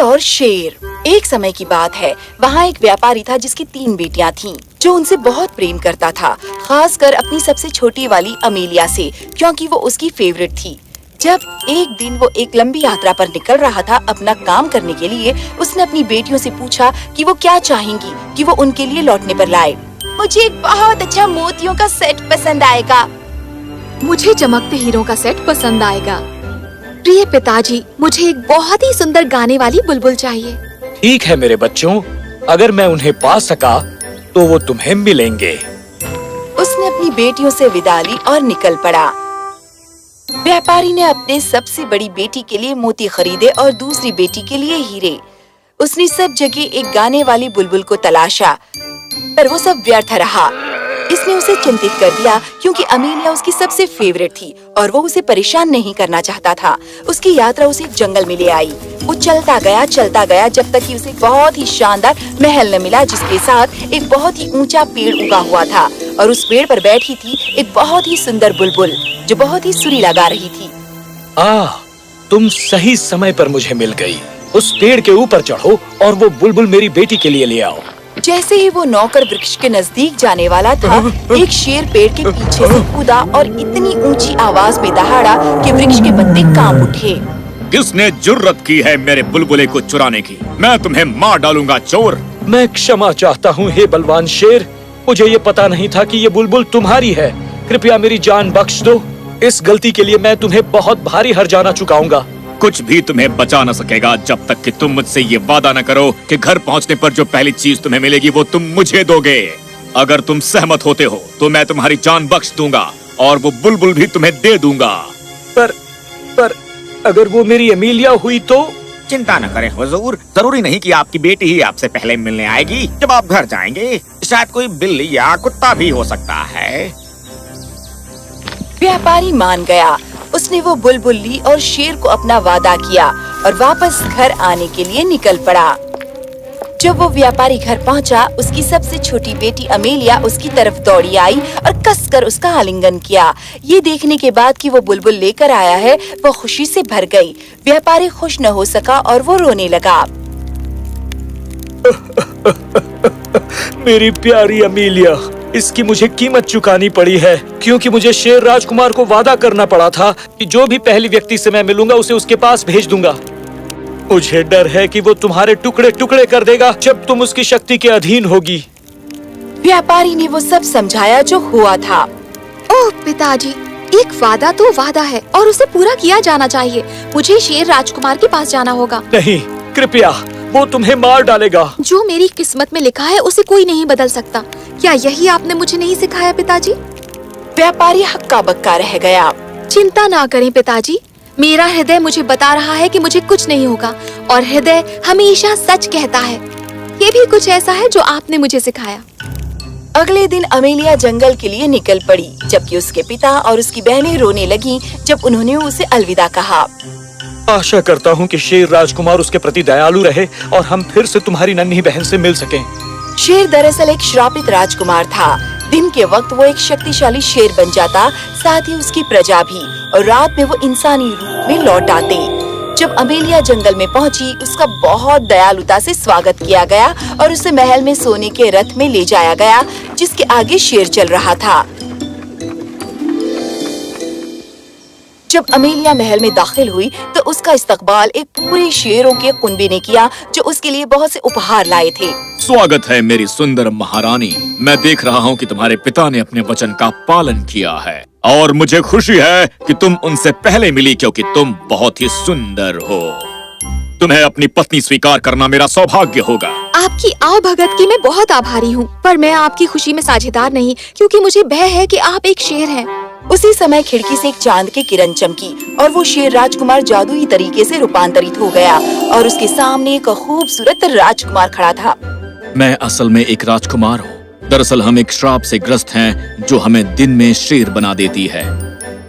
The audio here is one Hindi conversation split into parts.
और शेर। एक समय की बात है, वहाँ एक व्यापारी था जिसकी 3 बेटियां थीं, जो उनसे बहुत प्रेम करता था, खासकर अपनी सबसे छोटी वाली अमेलिया से, क्योंकि वो उसकी फेवरेट थी। जब एक दिन वो एक लंबी यात्रा पर निकल रहा था अपना काम करने के लिए, उसने अपनी बेटियों से पूछा कि वो क्या चाहेंगी कि वो उनके लिए लौटने पर लाए। मुझे एक बहुत अच्छा मोतियों का सेट पसंद आएगा। मुझे चमकते हीरों का सेट पसंद आएगा। प्रिय पिताजी, मुझे एक बहुत ही सुंदर गाने वाली बुलबुल चाहिए। ठीक है मेरे बच्चों, अगर मैं उन्हें पा सका तो वो तुम्हें मिलेंगे। उसने अपनी बेटियों से विदा ली और निकल पड़ा। व्यापारी ने अपने सबसे बड़ी बेटी के लिए मोती खरीदे और दूसरी बेटी के लिए हीरे। उसने सब जगह एक गाने वाली बुलबुल को तलाशा, पर वो सब व्यर्थ रहा। इसने उसे चिंतित कर दिया, क्योंकि अमेलिया उसकी सबसे फेवरेट थी और वो उसे परेशान नहीं करना चाहता था। उसकी यात्रा उसे एक जंगल में ले आई। वो चलता गया जब तक कि उसे एक बहुत ही शानदार महल न मिला, जिसके साथ एक बहुत ही ऊंचा पेड़ उगा हुआ था और उस पेड़ पर बैठी थी एक बहुत ही सुंदर बुलबुल, जो बहुत ही सुरीला गा रही थी। तुम सही समय पर मुझे मिल गई। उस पेड़ के ऊपर चढ़ो और वो बुलबुल मेरी बेटी के लिए ले आओ। जैसे ही वो नौकर वृक्ष के नजदीक जाने वाला था, एक शेर पेड़ के पीछे से कूदा और इतनी ऊंची आवाज में दहाड़ा कि वृक्ष के पत्ते कांप उठे। किसने जुर्रत की है मेरे बुलबुले को चुराने की? मैं तुम्हें मार डालूंगा चोर। मैं क्षमा चाहता हूँ हे बलवान शेर, मुझे ये पता नहीं था कि ये बुलबुल तुम्हारी है। कृपया मेरी जान बख्श दो। इस गलती के लिए मैं तुम्हें बहुत भारी हर्जाना चुकाऊंगा। कुछ भी तुम्हें बचा न सकेगा जब तक कि तुम मुझसे ये वादा न करो कि घर पहुंचने पर जो पहली चीज तुम्हें मिलेगी वो तुम मुझे दोगे। अगर तुम सहमत होते हो तो मैं तुम्हारी जान बख्श दूंगा और वो बुलबुल भी तुम्हें दे दूंगा। पर अगर वो मेरी अमेलिया हुई तो? चिंता न करें हुजूर, जरूरी नहीं कि आपकी बेटी ही आपसे पहले मिलने आएगी। जब आप घर जाएंगे शायद कोई बिल्ली या कुत्ता भी हो सकता है। व्यापारी मान गया। उसने वो बुलबुल ली और शेर को अपना वादा किया और वापस घर आने के लिए निकल पड़ा। जब वो व्यापारी घर पहुंचा, उसकी सबसे छोटी बेटी अमेलिया उसकी तरफ दौड़ी आई और कसकर उसका आलिंगन किया। ये देखने के बाद कि वो बुलबुल लेकर आया है, वो खुशी से भर गई। व्यापारी खुश न हो सका और वो रोने लगा। मेरी प्यारी अमेलिया, इसकी मुझे कीमत चुकानी पड़ी है, क्योंकि मुझे शेर राजकुमार को वादा करना पड़ा था कि जो भी पहली व्यक्ति से मैं मिलूंगा उसे उसके पास भेज दूंगा। मुझे डर है कि वो तुम्हारे टुकड़े टुकड़े कर देगा जब तुम उसकी शक्ति के अधीन होगी। व्यापारी ने वो सब समझाया जो हुआ था। ओह पिताजी, एक वादा तो वादा है और उसे पूरा किया जाना चाहिए। मुझे शेर राजकुमार के पास जाना होगा। नहीं, कृपया, वो तुम्हें मार डालेगा। जो मेरी किस्मत में लिखा है उसे कोई नहीं बदल सकता। क्या यही आपने मुझे नहीं सिखाया पिताजी? व्यापारी हक्का बक्का रह गया। चिंता ना करें पिताजी, मेरा हृदय मुझे बता रहा है कि मुझे कुछ नहीं होगा और हृदय हमेशा सच कहता है। ये भी कुछ ऐसा है जो आपने मुझे सिखाया। अगले दिन अमेलिया जंगल के लिए निकल पड़ी, जबकि उसके पिता और उसकी बहनें रोने लगीं जब उन्होंने उसे अलविदा कहा। आशा करता हूँ कि शेर राजकुमार उसके प्रति दयालु रहे और हम फिर से तुम्हारी नन्ही बहन से मिल सकें। शेर दरअसल एक श्रापित राजकुमार था। दिन के वक्त वो एक शक्तिशाली शेर बन जाता, साथ ही उसकी प्रजा भी, और रात में वो इंसानी रूप में लौट आते। जब अमेलिया जंगल में पहुंची, उसका बहुत दयालुता से स्वागत किया गया और उसे महल में सोने के रथ में ले जाया गया, जिसके आगे शेर चल रहा था। जब अमेलिया महल में दाखिल हुई तो उसका इस्तकबाल एक पूरे शेरों के कुनबे ने किया, जो उसके लिए बहुत से उपहार लाए थे। स्वागत है मेरी सुंदर महारानी। मैं देख रहा हूँ कि तुम्हारे पिता ने अपने वचन का पालन किया है और मुझे खुशी है कि तुम उनसे पहले मिली, क्योंकि तुम बहुत ही सुंदर हो। तुम्हें अपनी पत्नी स्वीकार करना मेरा सौभाग्य होगा। आपकी आवभगत की मैं बहुत आभारी हूँ, पर मैं आपकी खुशी में साझेदार नहीं, क्योंकि मुझे भय है कि आप एक शेर हैं। उसी समय खिड़की से एक चांद की किरण चमकी और वो शेर राजकुमार जादुई तरीके से रूपांतरित हो गया और उसके सामने एक खूबसूरत राजकुमार खड़ा था। मैं असल में एक राजकुमार हूँ। दरअसल हम एक श्राप से ग्रस्त हैं जो हमें दिन में शेर बना देती है।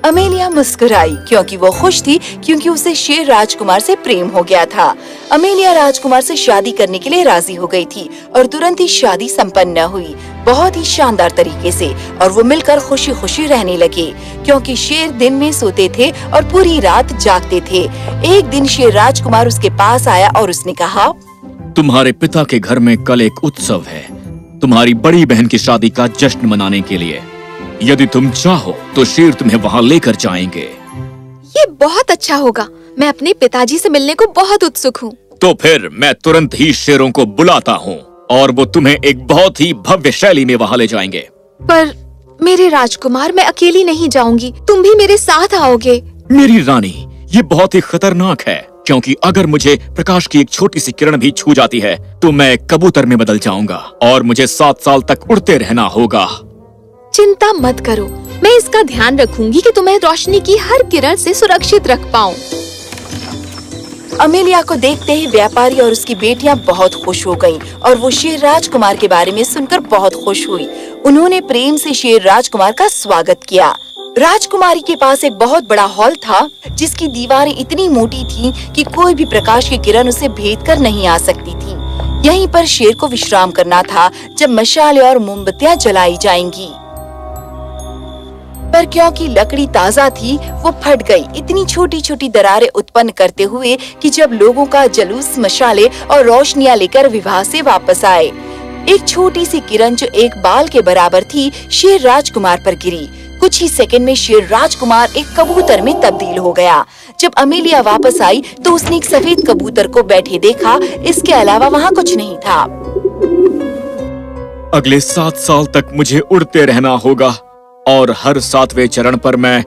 अमेलिया मुस्कुराई क्योंकि वो खुश थी क्योंकि उसे शेर राजकुमार से प्रेम हो गया था। अमेलिया राजकुमार से शादी करने के लिए राजी हो गई थी और तुरंत ही शादी संपन्न हुई, बहुत ही शानदार तरीके से, और वो मिलकर खुशी खुशी रहने लगे क्योंकि शेर दिन में सोते थे और पूरी रात जागते थे। एक दिन शेर राजकुमार उसके पास आया और उसने कहा, तुम्हारे पिता के घर में कल एक उत्सव है, तुम्हारी बड़ी बहन की शादी का जश्न मनाने के लिए। यदि तुम चाहो तो शेर तुम्हें वहाँ लेकर जाएंगे। ये बहुत अच्छा होगा। मैं अपने पिताजी से मिलने को बहुत उत्सुक हूँ। तो फिर मैं तुरंत ही शेरों को बुलाता हूँ और वो तुम्हें एक बहुत ही भव्य शैली में वहाँ ले जाएंगे। पर मेरे राजकुमार, मैं अकेली नहीं जाऊंगी, तुम भी मेरे साथ आओगे। मेरी रानी, ये बहुत ही खतरनाक है क्योंकि अगर मुझे प्रकाश की एक छोटी सी किरण भी छू जाती है तो मैं कबूतर में बदल जाऊंगा और मुझे 7 साल तक उड़ते रहना होगा। चिंता मत करो, मैं इसका ध्यान रखूंगी कि तुम्हें रोशनी की हर किरण से सुरक्षित रख पाऊं। अमेलिया को देखते ही व्यापारी और उसकी बेटियां बहुत खुश हो गईं और वो शेर राजकुमार के बारे में सुनकर बहुत खुश हुई। उन्होंने प्रेम से शेर राजकुमार का स्वागत किया। राजकुमारी के पास एक बहुत बड़ा हॉल था जिसकी दीवारें इतनी मोटी थीं कि कोई भी प्रकाश की किरण उसे भेद कर नहीं आ सकती थी। यहीं पर शेर को विश्राम करना था जब मशाले और मोमबत्तियां जलाई जाएंगी। पर क्योंकि लकड़ी ताजा थी वो फट गई, इतनी छोटी छोटी दरारें उत्पन्न करते हुए कि जब लोगों का जुलूस मशाले और रोशनियां लेकर विवाह से वापस आए। एक छोटी सी किरण जो एक बाल के बराबर थी शेर राजकुमार पर गिरी। कुछ ही सेकंड में शेर राजकुमार एक कबूतर में तब्दील हो गया। जब अमेलिया वापस आई तो उसने एक सफेद कबूतर को बैठे देखा, इसके अलावा वहाँ कुछ नहीं था। अगले 7 साल तक मुझे उड़ते रहना होगा और हर 7वें चरण पर मैं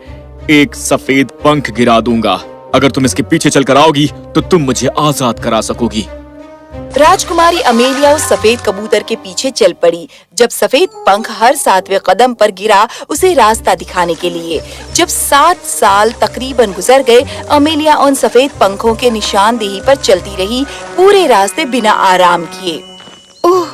एक सफेद पंख गिरा दूंगा। अगर तुम इसके पीछे चलकर आओगी तो तुम मुझे आजाद करा सकोगी। राजकुमारी अमेलिया उस सफेद कबूतर के पीछे चल पड़ी। जब सफेद पंख हर 7वें कदम पर गिरा उसे रास्ता दिखाने के लिए। जब 7 साल तकरीबन गुजर गए, अमेलिया उन सफेद पंखों के निशानदेही पर चलती रही, पूरे रास्ते बिना आराम किए। ओह,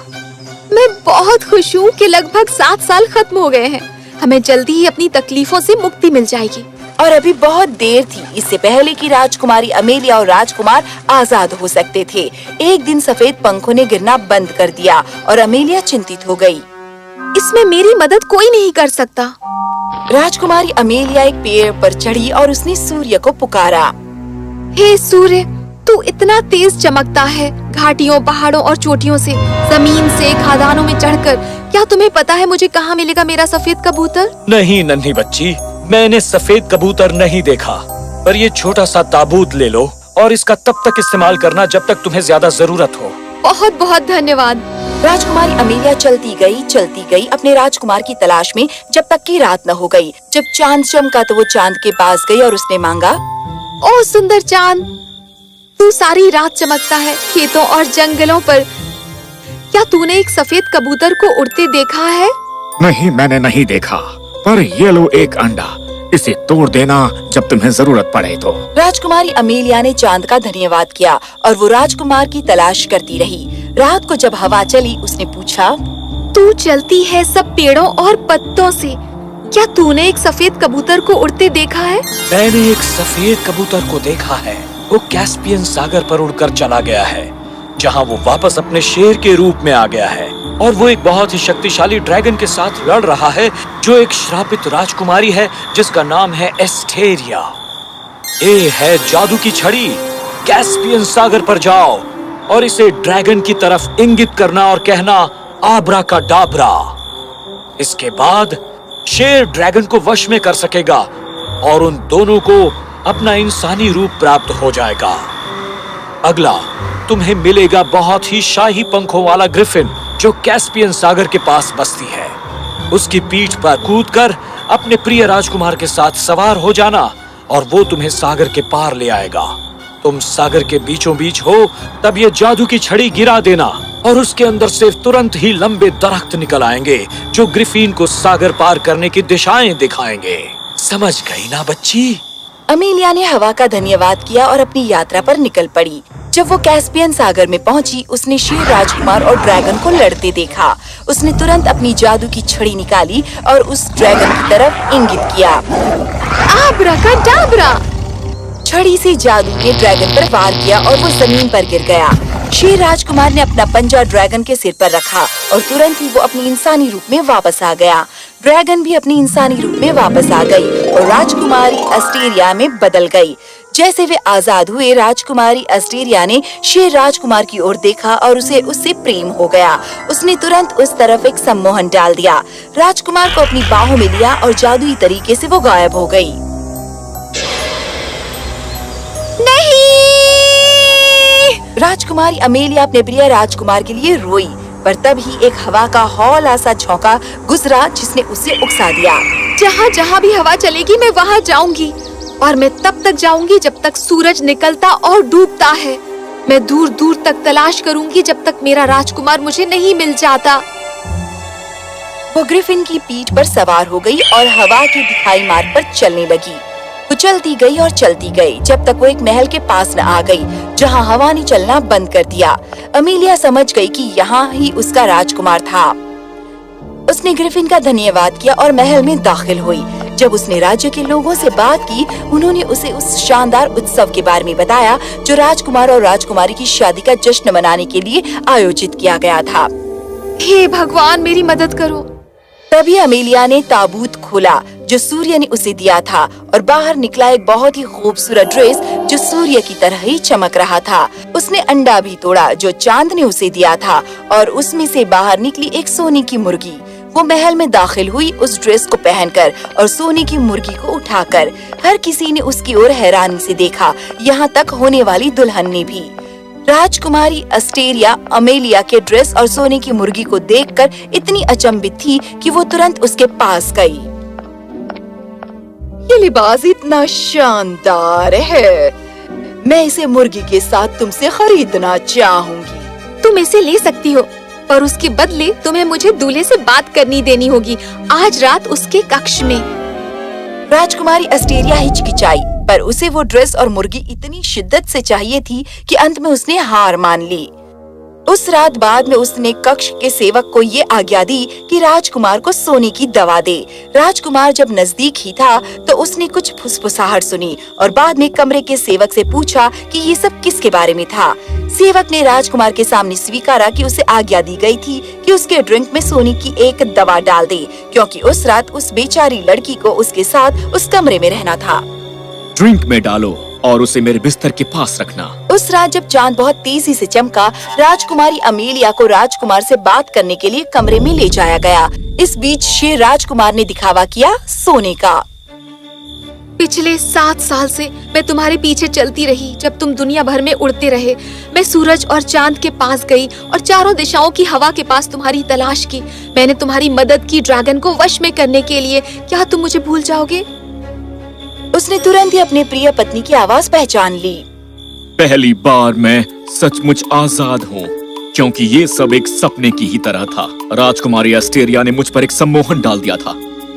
मैं बहुत खुश हूँ कि लगभग 7 साल खत्म हो गए हैं। हमें जल्दी ही अपनी तकलीफों से मुक्ति मिल जाएगी। और अभी बहुत देर थी इससे पहले कि राजकुमारी अमेलिया और राजकुमार आजाद हो सकते थे। एक दिन सफेद पंखों ने गिरना बंद कर दिया और अमेलिया चिंतित हो गई। इसमें मेरी मदद कोई नहीं कर सकता। राजकुमारी अमेलिया एक पेड़ पर चढ़ी और उसने सूर्य को पुकारा। हे सूर्य, तू इतना तेज चमकता है, घाटियों, पहाड़ों और चोटियों से, जमीन से, खादानों में चढ़कर। क्या तुम्हें पता है मुझे कहाँ मिलेगा मेरा सफेद कबूतर? नहीं नन्ही बच्ची, मैंने सफेद कबूतर नहीं देखा, पर ये छोटा सा ताबूत ले लो और इसका तब तक इस्तेमाल करना जब तक तुम्हें ज्यादा जरूरत हो। बहुत बहुत धन्यवाद। राजकुमारी अमेलिया चलती गई अपने राजकुमार की तलाश में जब तक कि रात न हो गई। जब चांद चमका तो वो चांद के पास गई और उसने मांगा, ओ सुंदर चांद, तू सारी रात चमकता है खेतों और जंगलों पर। क्या तूने एक सफेद कबूतर को उड़ते देखा है? नहीं, मैंने नहीं देखा, पर ये लो एक अंडा, इसे तोड़ देना जब तुम्हें जरूरत पड़े तो। राजकुमारी अमेलिया ने चांद का धन्यवाद किया और वो राजकुमार की तलाश करती रही। रात को जब हवा चली उसने पूछा, तू चलती है सब पेड़ों और पत्तों से, क्या तूने एक सफेद कबूतर को उड़ते देखा है? मैंने एक सफेद कबूतर को देखा है, वो कैस्पियन सागर पर उड़कर चला गया है, जहाँ वो वापस अपने शेर के रूप में आ गया है और वो एक बहुत ही शक्तिशाली ड्रैगन के साथ लड़ रहा है जो एक श्रापित राजकुमारी है जिसका नाम है एस्टेरिया। ये है जादू की छड़ी। कैस्पियन सागर पर जाओ और इसे ड्रैगन की तरफ इंगित करना और कहना आब्राकाडाब्रा। इसके बाद शेर ड्रैगन को वश में कर सकेगा और उन दोनों को अपना इंसानी रूप प्राप्त हो जाएगा। अगला, तुम्हें मिलेगा बहुत ही शाही पंखों वाला ग्रिफिन जो कैस्पियन सागर के पास बसती है। उसकी पीठ पर कूदकर अपने प्रिय राजकुमार के साथ सवार हो जाना और वो तुम्हें सागर के पार ले आएगा। तुम सागर के बीचों बीच हो तब ये जादू की छड़ी गिरा देना और उसके अंदर से तुरंत ही लंबे दरख्त निकल आएंगे जो ग्रिफिन को सागर पार करने की दिशाएं दिखाएंगे। समझ गई ना बच्ची? अमेलिया ने हवा का धन्यवाद किया और अपनी यात्रा पर निकल पड़ी। जब वो कैस्पियन सागर में पहुंची, उसने शेर राजकुमार और ड्रैगन को लड़ते देखा। उसने तुरंत अपनी जादू की छड़ी निकाली और उस ड्रैगन की तरफ इंगित किया। आब्राकाडाब्रा! छड़ी से जादू ने ड्रैगन पर वार किया और वो जमीन पर गिर गया। शेर राजकुमार ने अपना पंजा ड्रैगन के सिर पर रखा और तुरंत ही वो अपनी इंसानी रूप में वापस आ गया। ड्रैगन भी अपनी इंसानी रूप में वापस आ गई और राजकुमारी अस्टेरिया में बदल गई। जैसे वे आजाद हुए, राजकुमारी अस्टेरिया ने शेर राजकुमार की ओर देखा और उसे उससे प्रेम हो गया। उसने तुरंत उस तरफ एक सम्मोहन डाल दिया। राजकुमार को अपनी बाहों में लिया और जादुई तरीके से वो गायब हो गई। राजकुमारी अमेलिया अपने प्रिय राजकुमार के लिए रोई, पर तभी एक हवा का हौला सा झोंका गुजरा जिसने उसे उकसा दिया। जहाँ जहाँ भी हवा चलेगी मैं वहाँ जाऊंगी और मैं तब तक जाऊंगी जब तक सूरज निकलता और डूबता है। मैं दूर दूर तक तलाश करूंगी जब तक मेरा राजकुमार मुझे नहीं मिल जाता। वो ग्रिफिन की पीठ पर सवार हो गई और हवा के दिखाई मार्ग पर चलने लगी। वो चलती गई और चलती गई जब तक वो एक महल के पास न आ गई, जहाँ हवा ने चलना बंद कर दिया। अमेलिया समझ गई कि यहाँ ही उसका राजकुमार था। उसने ग्रिफिन का धन्यवाद किया और महल में दाखिल हुई। जब उसने राज्य के लोगों से बात की, उन्होंने उसे उस शानदार उत्सव के बारे में बताया जो राजकुमार और राजकुमारी की शादी का जश्न मनाने के लिए आयोजित किया गया था। हे भगवान, मेरी मदद करो। तभी अमेलिया ने ताबूत खोला जो सूर्य ने उसे दिया था और बाहर निकला एक बहुत ही खूबसूरत ड्रेस जो सूर्य की तरह ही चमक रहा था। उसने अंडा भी तोड़ा जो चांद ने उसे दिया था और उसमें से बाहर निकली एक सोने की मुर्गी। वो महल में दाखिल हुई उस ड्रेस को पहनकर और सोने की मुर्गी को उठाकर। हर किसी ने उसकी ओर हैरानी से देखा, यहाँ तक होने वाली दुल्हन ने भी। राजकुमारी अस्टेरिया अमेलिया के ड्रेस और सोने की मुर्गी को देखकर इतनी अचंभित थी कि वो तुरंत उसके पास गई। ये लिबास इतना शानदार है, मैं इसे मुर्गी के साथ तुमसे खरीदना चाहूंगी। तुम इसे ले सकती हो, पर उसके बदले तुम्हें मुझे दूल्हे से बात करनी देनी होगी आज रात उसके कक्ष में। राजकुमारी अस्टेरिया हिचकिचाई, पर उसे वो ड्रेस और मुर्गी इतनी शिद्दत से चाहिए थी कि अंत में उसने हार मान ली। उस रात बाद में उसने कक्ष के सेवक को ये आज्ञा दी कि राजकुमार को सोने की दवा दे। राजकुमार जब नजदीक ही था तो उसने कुछ फुसफुसाहट सुनी और बाद में कमरे के सेवक से पूछा कि ये सब किसके बारे में था। सेवक ने राजकुमार के सामने स्वीकारा कि उसे आज्ञा दी गई थी कि उसके ड्रिंक में सोने की एक दवा डाल दे, क्योंकि उस रात उस बेचारी लड़की को उसके साथ उस कमरे में रहना था। ड्रिंक में डालो और उसे मेरे बिस्तर के पास रखना। उस रात जब चांद बहुत तेजी से चमका, राजकुमारी अमेलिया को राजकुमार से बात करने के लिए कमरे में ले जाया गया। इस बीच शेर राजकुमार ने दिखावा किया सोने का। पिछले 7 साल से मैं तुम्हारे पीछे चलती रही। जब तुम दुनिया भर में उड़ते रहे, मैं सूरज और चांद के पास गई और चारों दिशाओं की हवा के पास तुम्हारी तलाश की। मैंने तुम्हारी मदद की ड्रैगन को वश में करने के लिए। क्या तुम मुझे भूल जाओगे? उसने तुरंत ही अपनी प्रिय पत्नी की आवाज पहचान ली। पहली बार मैं सचमुच आजाद हूँ, क्योंकि ये सब एक सपने की ही तरह था। राजकुमारी अस्टेरिया ने मुझ पर एक सम्मोहन डाल दिया था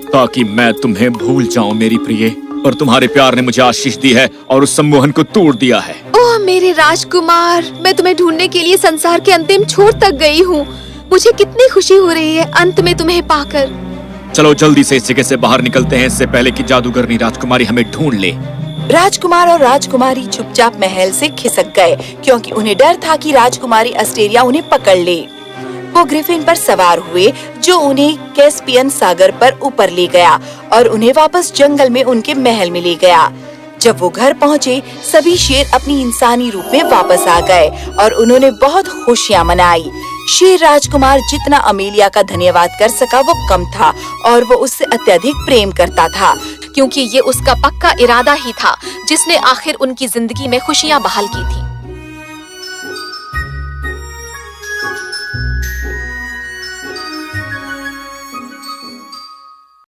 ताकि मैं तुम्हें भूल जाऊं मेरी प्रिय, पर तुम्हारे प्यार ने मुझे आशीष दी है और उस सम्मोहन को तोड़ दिया है। ओह मेरे राजकुमार, मैं तुम्हें ढूंढने के लिए संसार के अंतिम छोर तक गई हूँ। मुझे कितनी खुशी हो रही है अंत में तुम्हें पाकर। चलो जल्दी से इस जगह से बाहर निकलते हैं, इससे पहले कि जादूगरनी राजकुमारी हमें ढूंढ ले। राजकुमार और राजकुमारी चुपचाप महल से खिसक गए, क्योंकि उन्हें डर था कि राजकुमारी अस्टेरिया उन्हें पकड़ ले। वो ग्रिफिन पर सवार हुए जो उन्हें कैस्पियन सागर पर ऊपर ले गया और उन्हें वापस जंगल में उनके महल में ले गया। जब वो घर पहुँचे, सभी शेर अपनी इंसानी रूप में वापस आ गए और उन्होंने बहुत खुशियाँ मनाई। शेर राजकुमार जितना अमेलिया का धन्यवाद कर सका वो कम था और वो उससे अत्यधिक प्रेम करता था, क्योंकि ये उसका पक्का इरादा ही था जिसने आखिर उनकी जिंदगी में खुशियाँ बहाल की थी।